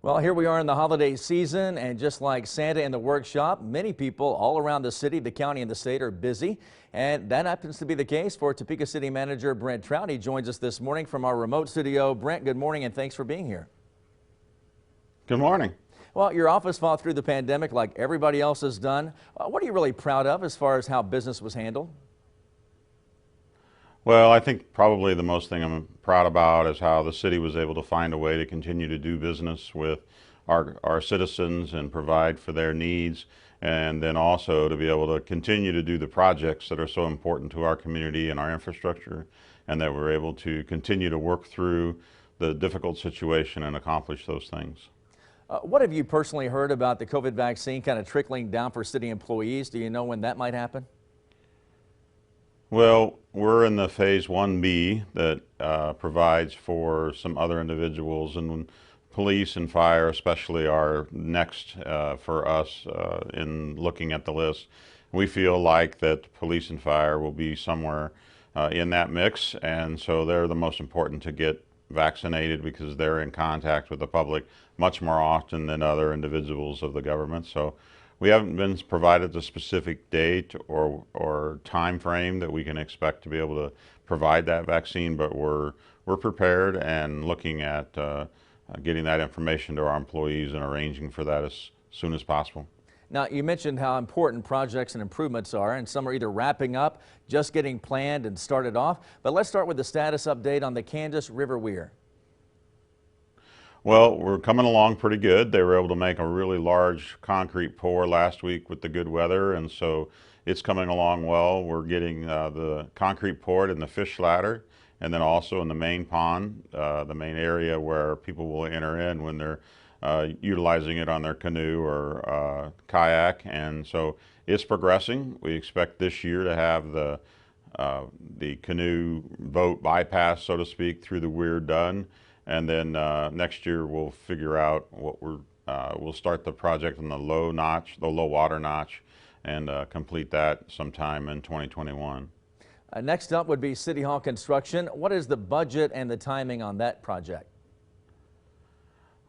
Well, here we are in the holiday season, and just like Santa in the workshop, many people all around the city, the county, and the state are busy. And that happens to be the case for Topeka City Manager Brent Trout. He joins us this morning from our remote studio. Brent, good morning, and thanks for being here. Good morning. Well, your office fought through the pandemic like everybody else has done. What are you really proud of as far as how business was handled? Well, I think probably the most thing I'm proud about is how the city was able to find a way to continue to do business with our citizens and provide for their needs, and then also to be able to continue to do the projects that are so important to our community and our infrastructure, and that we're able to continue to work through the difficult situation and accomplish those things. What have you personally heard about the COVID vaccine kind of trickling down for city employees? Do you know when that might happen? Well, we're in the phase 1B that provides for some other individuals, and police and fire especially are next for us in looking at the list. We feel like that police and fire will be somewhere in that mix, and so they're the most important to get vaccinated because they're in contact with the public much more often than other individuals of the government. So we haven't been provided the specific date or time frame that we can expect to be able to provide that vaccine, but we're prepared and looking at getting that information to our employees and arranging for that as soon as possible. Now, you mentioned how important projects and improvements are, and some are either wrapping up, just getting planned and started off. But let's start with the status update on the Kansas River Weir. Well, we're coming along pretty good. They were able to make a really large concrete pour last week with the good weather, and so it's coming along well. We're getting the concrete poured in the fish ladder, and then also in the main pond, the main area where people will enter in when they're utilizing it on their canoe or kayak. And so it's progressing. We expect this year to have the canoe boat bypass, so to speak, through the Weir done. And then next year we'll figure out what we'll start the project on the low water notch, and complete that sometime in 2021. Next up would be City Hall construction. What is the budget and the timing on that project?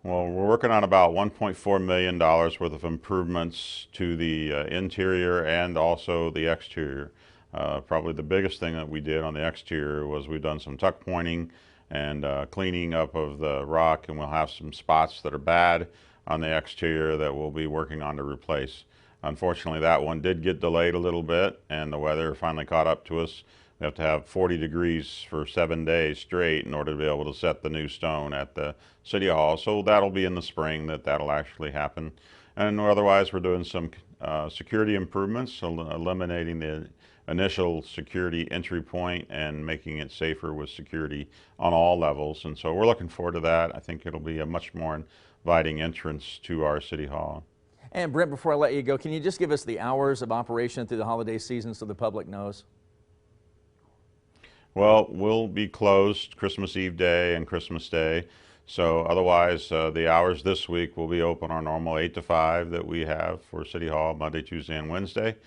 Well, we're working on about $1.4 million worth of improvements to the interior and also the exterior. Probably the biggest thing that we did on the exterior was we've done some tuck pointing and cleaning up of the rock, and we'll have some spots that are bad on the exterior that we'll be working on to replace. Unfortunately, that one did get delayed a little bit, and the weather finally caught up to us. We have to have 40 degrees for 7 days straight in order to be able to set the new stone at the City Hall. So that'll be in the spring that'll actually happen. And otherwise, we're doing some security improvements, eliminating the initial security entry point and making it safer with security on all levels. And so we're looking forward to that. I think it'll be a much more inviting entrance to our City Hall. And Brent, before I let you go, can you just give us the hours of operation through the holiday season so the public knows? Well, we'll be closed Christmas Eve Day and Christmas Day. So otherwise, the hours this week will be open our normal 8 to 5 that we have for City Hall Monday, Tuesday, and Wednesday,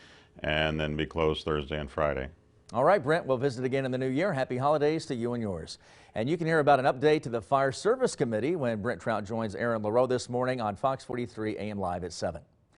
and then be closed Thursday and Friday. All right, Brent, we'll visit again in the new year. Happy holidays to you and yours. And you can hear about an update to the Fire Service Committee when Brent Trout joins Aaron LaRoe this morning on Fox 43 AM Live at 7.